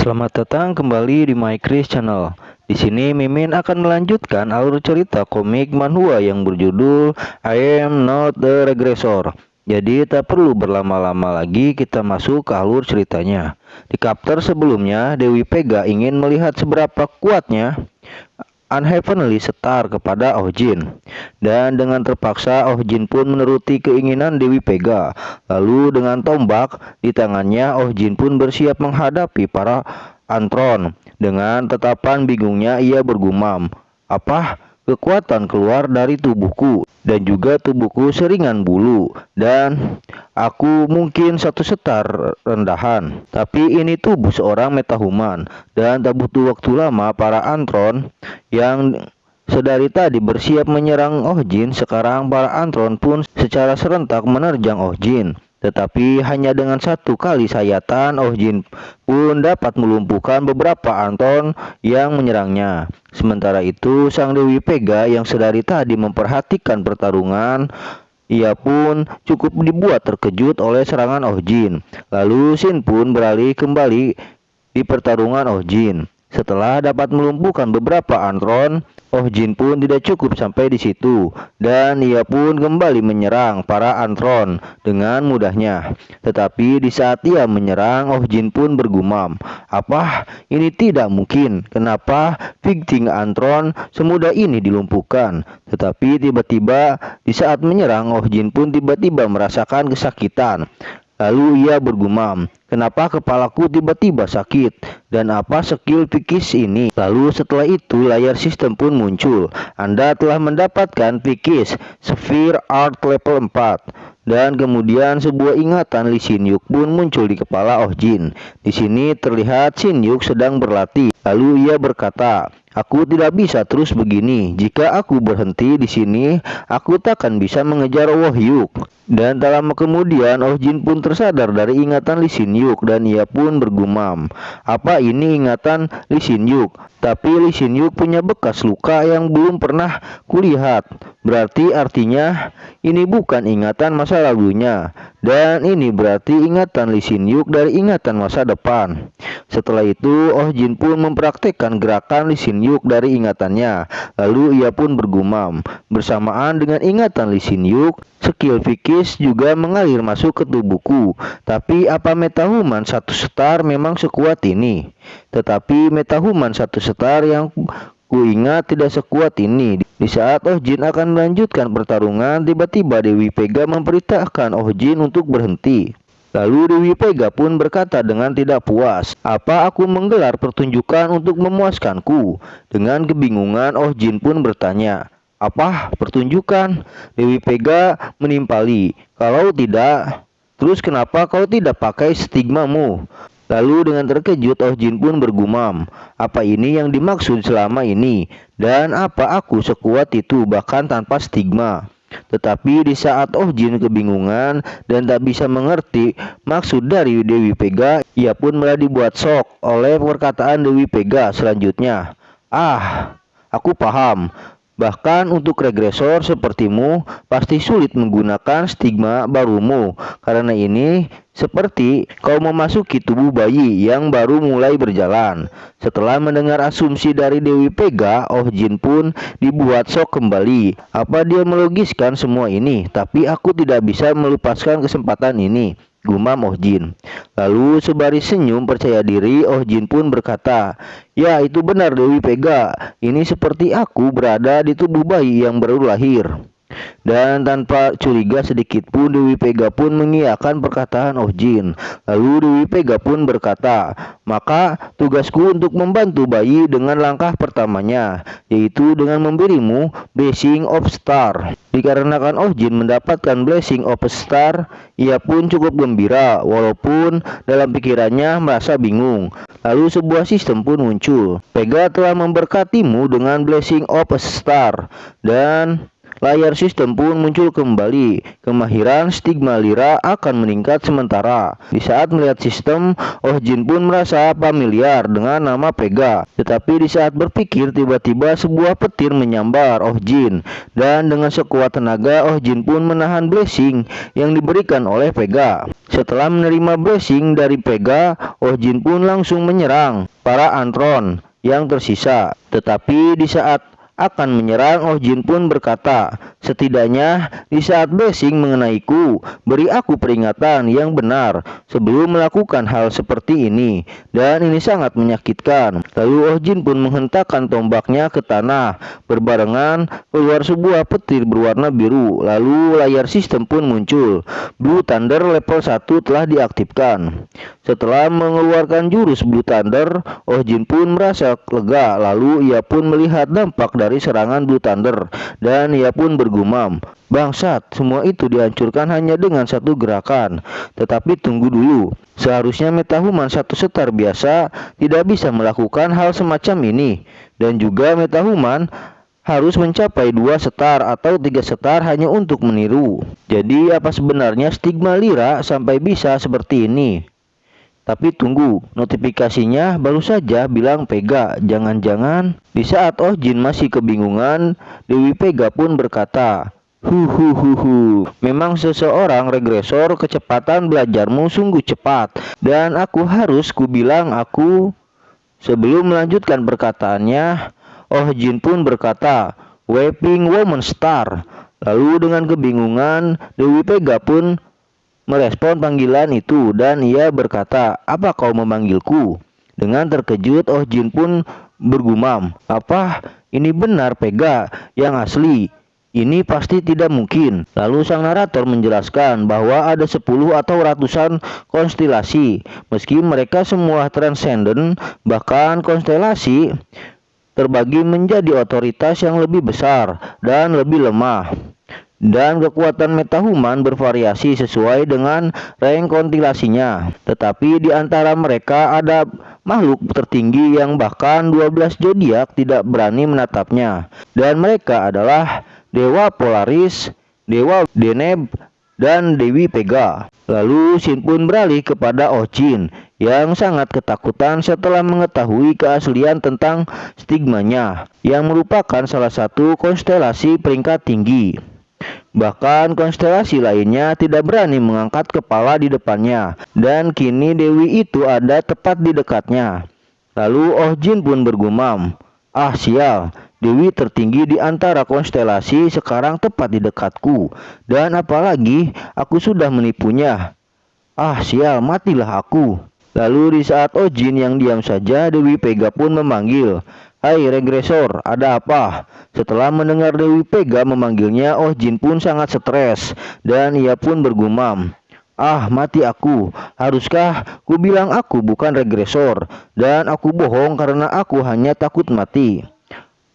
Selamat datang kembali di My Chris Channel. Di sini Mimin akan melanjutkan alur cerita komik manhwa yang berjudul I Am Not the Regressor. Jadi tak perlu berlama-lama lagi, kita masuk ke alur ceritanya. Di chapter sebelumnya, Dewi Pega ingin melihat seberapa kuatnya Unheavenly Star kepada Oh Jin. Dan dengan terpaksa Oh Jin pun menuruti keinginan Dewi Pega. Lalu dengan tombak di tangannya, Oh Jin pun bersiap menghadapi para Antron. Dengan tatapan bingungnya ia bergumam, "Apa? Kekuatan keluar dari tubuhku dan juga tubuhku seringan bulu, dan aku mungkin satu setar rendahan. Tapi ini tubuh seorang metahuman, dan tak butuh waktu lama para Antron yang sedari tadi bersiap menyerang Oh Jin. Sekarang para Antron pun secara serentak menerjang Oh Jin. Tetapi hanya dengan satu kali sayatan, Oh Jin pun dapat melumpuhkan beberapa Antron yang menyerangnya. Sementara itu, sang Dewi Pega yang sedari tadi memperhatikan pertarungan, ia pun cukup dibuat terkejut oleh serangan Oh Jin. Lalu Shin pun beralih kembali di pertarungan Oh Jin. Setelah dapat melumpuhkan beberapa Antron, Oh Jin pun tidak cukup sampai di situ, dan ia pun kembali menyerang para Antron dengan mudahnya. Tetapi di saat ia menyerang, Oh Jin pun bergumam, "Apa? Ini tidak mungkin. Kenapa Figting Antron semudah ini dilumpuhkan?" Tetapi tiba-tiba di saat menyerang, Oh Jin pun tiba-tiba merasakan kesakitan. Lalu ia bergumam, "Kenapa kepalaku tiba-tiba sakit? Dan apa skill Pikis ini?" Lalu setelah itu layar sistem pun muncul. Anda telah mendapatkan Pikis Sphere Art level 4. Dan kemudian sebuah ingatan Lee Shin Yuk pun muncul di kepala Oh Jin. Di sini terlihat Shin Yuk sedang berlatih. Lalu ia berkata, "Aku tidak bisa terus begini. Jika aku berhenti di sini, aku takkan bisa mengejar Oh Hyuk." Dan tak lama kemudian Oh Jin pun tersadar dari ingatan Lee Shin Yuk, dan ia pun bergumam, "Apa ini ingatan Lee Shin Yuk? Tapi Lee Shin Yuk punya bekas luka yang belum pernah kulihat. Berarti artinya ini bukan ingatan masa lalunya. Dan ini berarti ingatan Lee Shin Yuk dari ingatan masa depan." Setelah itu Oh Jin pun mempraktekkan gerakan Lee Shin Yuk dari ingatannya. Lalu ia pun bergumam, "Bersamaan dengan ingatan Lee Shin Yuk, skill Pikis juga mengalir masuk ke tubuhku. Tapi apa metahuman satu star memang sekuat ini? Tetapi metahuman satu star yang kuingat tidak sekuat ini." Di saat Oh Jin akan melanjutkan pertarungan, tiba-tiba Dewi Pega memperintahkan Oh Jin untuk berhenti. Lalu Dewi Pega pun berkata dengan tidak puas, "Apa aku menggelar pertunjukan untuk memuaskanku?" Dengan kebingungan Oh Jin pun bertanya, "Apa pertunjukan?" Dewi Pega menimpali, "Kalau tidak, terus kenapa kau tidak pakai stigmamu?" Lalu dengan terkejut Oh Jin pun bergumam, "Apa ini yang dimaksud selama ini? Dan apa aku sekuat itu bahkan tanpa stigma?" Tetapi di saat Oh Jin kebingungan dan tak bisa mengerti maksud dari Dewi Pega, ia pun malah dibuat shock oleh perkataan Dewi Pega selanjutnya. "Ah, aku paham. Bahkan untuk regresor sepertimu pasti sulit menggunakan stigma barumu. Karena ini seperti kau memasuki tubuh bayi yang baru mulai berjalan." Setelah mendengar asumsi dari Dewi Pega, Oh Jin pun dibuat shock kembali. Apa dia melogiskan semua ini? Tapi aku tidak bisa melepaskan kesempatan ini, gumam Oh Jin. Lalu sebaris senyum percaya diri, Oh Jin pun berkata, "Ya, itu benar Dewi Pega. Ini seperti aku berada di tubuh bayi yang baru lahir." Dan tanpa curiga sedikit pun Dewi Pega pun mengiyakan perkataan Oh Jin. Lalu Dewi Pega pun berkata, "Maka tugasku untuk membantu bayi dengan langkah pertamanya, yaitu dengan memberimu Blessing of Star." Dikarenakan Oh Jin mendapatkan Blessing of Star, ia pun cukup gembira walaupun dalam pikirannya merasa bingung. Lalu sebuah sistem pun muncul. "Pega telah memberkatimu dengan Blessing of Star, dan layar sistem pun muncul kembali. Kemahiran Stigma Lyra akan meningkat sementara. Di saat melihat sistem, Oh Jin pun merasa familiar dengan nama Vega. Tetapi di saat berpikir, tiba-tiba sebuah petir menyambar Oh Jin. Dan dengan sekuat tenaga, Oh Jin pun menahan blessing yang diberikan oleh Vega. Setelah menerima blessing dari Vega, Oh Jin pun langsung menyerang para Antron yang tersisa. Tetapi di saat akan menyerang, Oh Jin pun berkata, setidaknya di saat blessing mengenaiku, beri aku peringatan yang benar sebelum melakukan hal seperti ini, dan ini sangat menyakitkan. Lalu Oh Jin pun menghentakkan tombaknya ke tanah. Berbarengan keluar sebuah petir berwarna biru. Lalu layar sistem pun muncul. Blue Thunder level 1 telah diaktifkan. Setelah mengeluarkan jurus Blue Thunder, Oh Jin pun merasa lega. Lalu ia pun melihat dampak dari serangan Blue Thunder, dan ia pun bergumam, bangsat, semua itu dihancurkan hanya dengan satu gerakan. Tetapi tunggu dulu, seharusnya metahuman satu setar biasa tidak bisa melakukan hal semacam ini, dan juga metahuman harus mencapai 2 setar atau 3 setar hanya untuk meniru. Jadi apa sebenarnya Stigma Lyra sampai bisa seperti ini? Tapi tunggu, notifikasinya baru saja bilang Vega. Jangan-jangan di saat Oh Jin masih kebingungan, Dewi Vega pun berkata, memang seseorang regresor, kecepatan belajarmu sungguh cepat. Dan aku harus kubilang aku. Sebelum melanjutkan perkataannya, Oh Jin pun berkata, Weeping Woman Star. Lalu dengan kebingungan, Dewi Vega pun merespon panggilan itu, dan ia berkata, apa kau memanggilku? Dengan terkejut, Oh Jin pun bergumam, apa ini benar Vega yang asli? Ini pasti tidak mungkin. Lalu sang narator menjelaskan bahwa ada 10 atau ratusan konstelasi. Meski mereka semua transcendent, bahkan konstelasi terbagi menjadi otoritas yang lebih besar dan lebih lemah. Dan kekuatan metahuman bervariasi sesuai dengan rank konstelasinya. Tetapi di antara mereka ada makhluk tertinggi yang bahkan 12 zodiak tidak berani menatapnya. Dan mereka adalah Dewa Polaris, Dewa Deneb, dan Dewi Vega. Lalu Shin pun beralih kepada Oh Jin yang sangat ketakutan setelah mengetahui keaslian tentang stigmanya, yang merupakan salah satu konstelasi peringkat tinggi. Bahkan konstelasi lainnya tidak berani mengangkat kepala di depannya, dan kini Dewi itu ada tepat di dekatnya. Lalu Oh Jin pun bergumam, ah sial, Dewi tertinggi di antara konstelasi sekarang tepat di dekatku, dan apalagi aku sudah menipunya. Ah sial, matilah aku. Lalu di saat Oh Jin yang diam saja, Dewi Vega pun memanggil, hai regresor, ada apa? Setelah mendengar Dewi Vega memanggilnya, Oh Jin pun sangat stres, dan ia pun bergumam, ah mati aku, haruskah ku bilang aku bukan regresor, dan aku bohong karena aku hanya takut mati.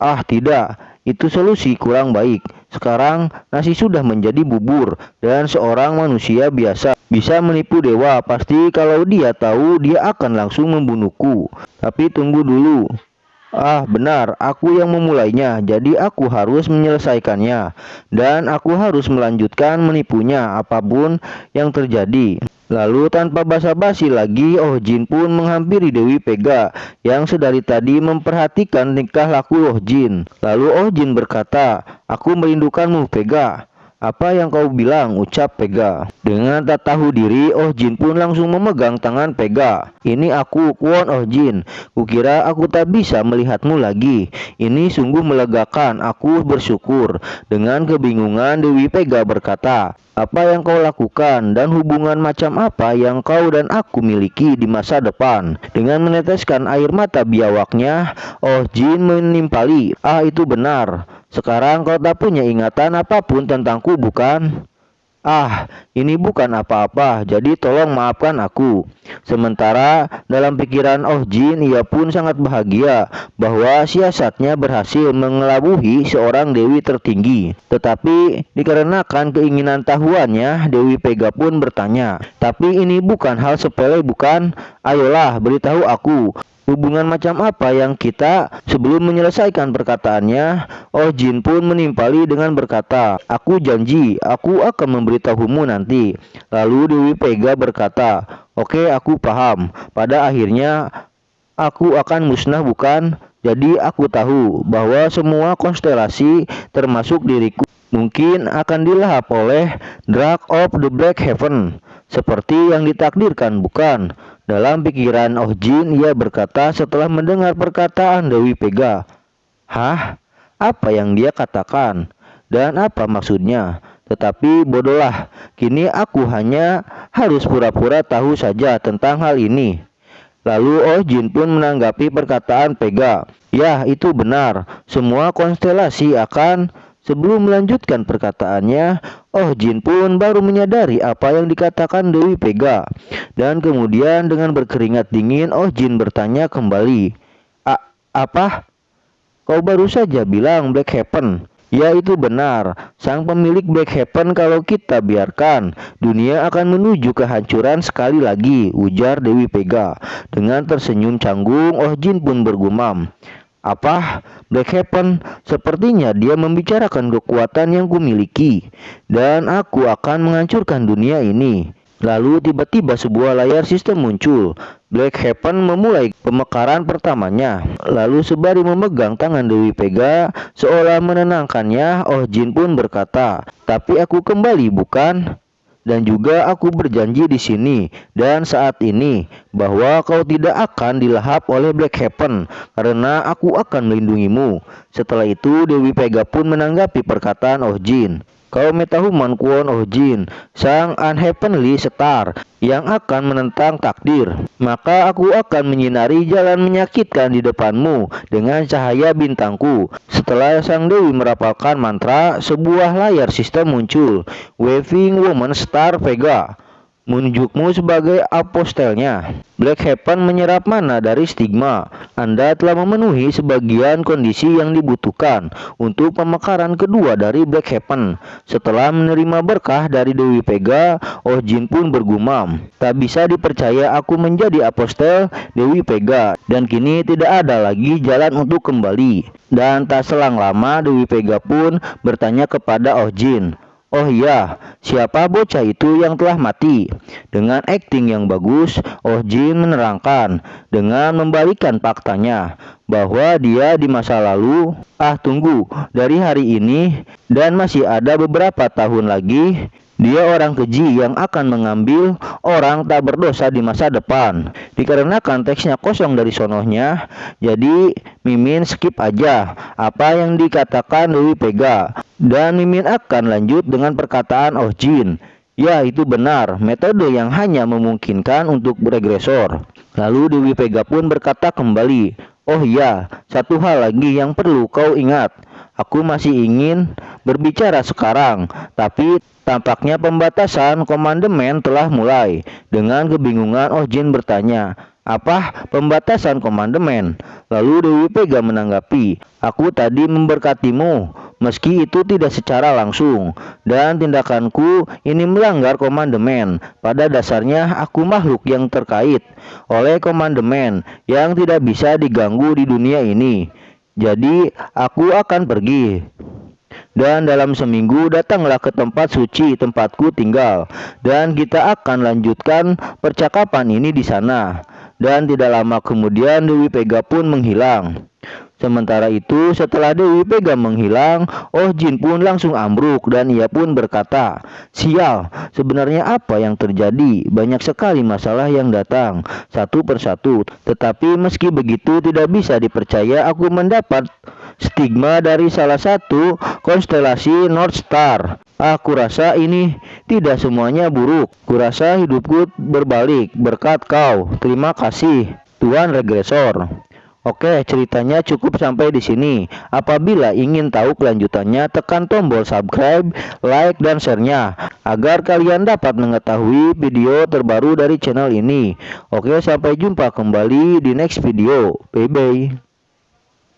Ah tidak, itu solusi kurang baik. Sekarang nasi sudah menjadi bubur, dan seorang manusia biasa bisa menipu dewa. Pasti kalau dia tahu, dia akan langsung membunuhku. Tapi tunggu dulu. Ah benar, aku yang memulainya, jadi aku harus menyelesaikannya. Dan aku harus melanjutkan menipunya apapun yang terjadi. Lalu tanpa basa-basi lagi, Oh Jin pun menghampiri Dewi Vega yang sedari tadi memperhatikan tingkah laku Oh Jin. Lalu Oh Jin berkata, aku merindukanmu Vega. Apa yang kau bilang, ucap Vega. Dengan tak tahu diri, Oh Jin pun langsung memegang tangan Vega. Ini aku, Kwon Oh Jin. Kukira aku tak bisa melihatmu lagi. Ini sungguh melegakan, aku bersyukur. Dengan kebingungan, Dewi Vega berkata, apa yang kau lakukan dan hubungan macam apa yang kau dan aku miliki di masa depan? Dengan meneteskan air mata biawaknya, Oh Jin menimpali, ah itu benar. Sekarang kau tak punya ingatan apapun tentangku, bukan? Ah, ini bukan apa-apa, jadi tolong maafkan aku. Sementara dalam pikiran Oh Jin, ia pun sangat bahagia bahwa siasatnya berhasil mengelabuhi seorang dewi tertinggi. Tetapi dikarenakan keinginan tahuannya, Dewi Vega pun bertanya, tapi ini bukan hal sepele bukan? Ayolah, beritahu aku. Hubungan macam apa yang kita? Sebelum menyelesaikan perkataannya, Oh Jin pun menimpali dengan berkata, aku janji, aku akan memberitahumu nanti. Lalu Dewi Pega berkata, oke, aku paham. Pada akhirnya, aku akan musnah bukan? Jadi aku tahu bahwa semua konstelasi termasuk diriku mungkin akan dilahap oleh Drag of the Black Heaven, seperti yang ditakdirkan bukan? Dalam pikiran Oh Jin, ia berkata setelah mendengar perkataan Dewi Pega. Hah? Apa yang dia katakan? Dan apa maksudnya? Tetapi bodohlah, kini aku hanya harus pura-pura tahu saja tentang hal ini. Lalu Oh Jin pun menanggapi perkataan Pega. Ya, itu benar. Semua konstelasi akan... Sebelum melanjutkan perkataannya, Oh Jin pun baru menyadari apa yang dikatakan Dewi Pega. Dan kemudian dengan berkeringat dingin, Oh Jin bertanya kembali. Apa? Kau baru saja bilang Black Heaven. Ya, itu benar. Sang pemilik Black Heaven, kalau kita biarkan, dunia akan menuju kehancuran sekali lagi, ujar Dewi Pega. Dengan tersenyum canggung, Oh Jin pun bergumam. Apa? Black Heaven? Sepertinya dia membicarakan kekuatan yang kumiliki, dan aku akan menghancurkan dunia ini. Lalu tiba-tiba sebuah layar sistem muncul. Black Heaven memulai pemekaran pertamanya. Lalu sembari memegang tangan Dewi Pega seolah menenangkannya, Oh Jin pun berkata, tapi aku kembali bukan? Dan juga aku berjanji di sini dan saat ini bahwa kau tidak akan dilahap oleh Black Heaven karena aku akan melindungimu. Setelah itu Dewi Pega pun menanggapi perkataan Oh Jin. Kau metahuman Kwon Oh Jin, sang unheavenly star yang akan menentang takdir. Maka aku akan menyinari jalan menyakitkan di depanmu dengan cahaya bintangku. Setelah sang dewi merapalkan mantra, sebuah layar sistem muncul. Waving Woman Star Vega menunjukmu sebagai apostelnya. Black Heaven menyerap mana dari stigma. Anda telah memenuhi sebagian kondisi yang dibutuhkan untuk pemekaran kedua dari Black Heaven. Setelah menerima berkah dari Dewi Pega, Oh Jin pun bergumam. Tak bisa dipercaya aku menjadi apostel Dewi Pega, dan kini tidak ada lagi jalan untuk kembali. Dan tak selang lama Dewi Pega pun bertanya kepada Oh Jin. Oh iya, siapa bocah itu yang telah mati? Dengan akting yang bagus, Oh Jin menerangkan dengan membalikan faktanya bahwa dia di masa lalu. Tunggu, dari hari ini dan masih ada beberapa tahun lagi, dia orang keji yang akan mengambil orang tak berdosa di masa depan. Dikarenakan teksnya kosong dari sonohnya, jadi Mimin skip aja apa yang dikatakan Dewi Pega. Dan Mimin akan lanjut dengan perkataan Oh Jin. Ya, itu benar, metode yang hanya memungkinkan untuk regresor. Lalu Dewi Pega pun berkata kembali, oh iya, satu hal lagi yang perlu kau ingat. Aku masih ingin berbicara sekarang, tapi tampaknya pembatasan komandemen telah mulai. Dengan kebingungan Oh Jin bertanya, apa pembatasan komandemen? Lalu Dewi Pega menanggapi, aku tadi memberkatimu, meski itu tidak secara langsung, dan tindakanku ini melanggar komandemen. Pada dasarnya aku makhluk yang terkait oleh komandemen yang tidak bisa diganggu di dunia ini. Jadi aku akan pergi. Dan dalam seminggu datanglah ke tempat suci tempatku tinggal, dan kita akan lanjutkan percakapan ini di sana. Dan tidak lama kemudian Dewi Pega pun menghilang. Sementara itu, setelah Dewi Pega menghilang, Oh Jin pun langsung ambruk dan ia pun berkata, sial, sebenarnya apa yang terjadi? Banyak sekali masalah yang datang, satu persatu. Tetapi meski begitu tidak bisa dipercaya aku mendapat stigma dari salah satu konstelasi North Star. Aku rasa ini tidak semuanya buruk. Kurasa hidupku berbalik berkat kau. Terima kasih, Tuan Regresor. Oke, ceritanya cukup sampai di sini. Apabila ingin tahu kelanjutannya, tekan tombol subscribe, like, dan share-nya agar kalian dapat mengetahui video terbaru dari channel ini. Oke, sampai jumpa kembali di next video. Bye-bye.